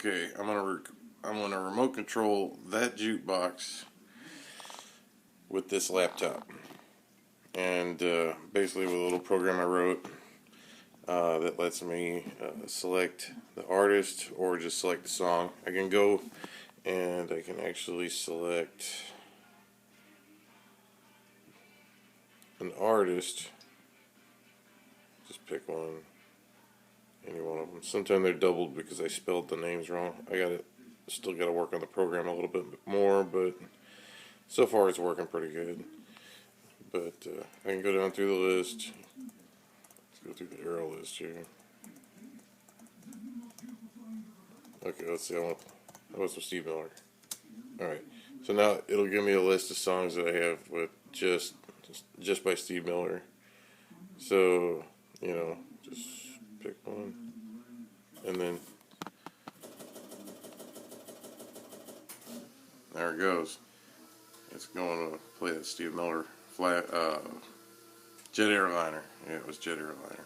Okay, I'm gonna remote control that jukebox with this laptop, and basically with a little program I wrote that lets me select the artist or just select the song. I can go and I can actually select an artist. Just pick one, any one of them. Sometimes they're doubled because I spelled the names wrong. Still got to work on the program a little bit more, but so far it's working pretty good. But I can go down through the list. Let's go through the arrow list here. Okay, let's see. I want some Steve Miller. Alright, so now it'll give me a list of songs that I have with just by Steve Miller. So, just pick one. And then there it goes. It's going to play that Steve Miller Jet Airliner. Yeah, it was Jet Airliner.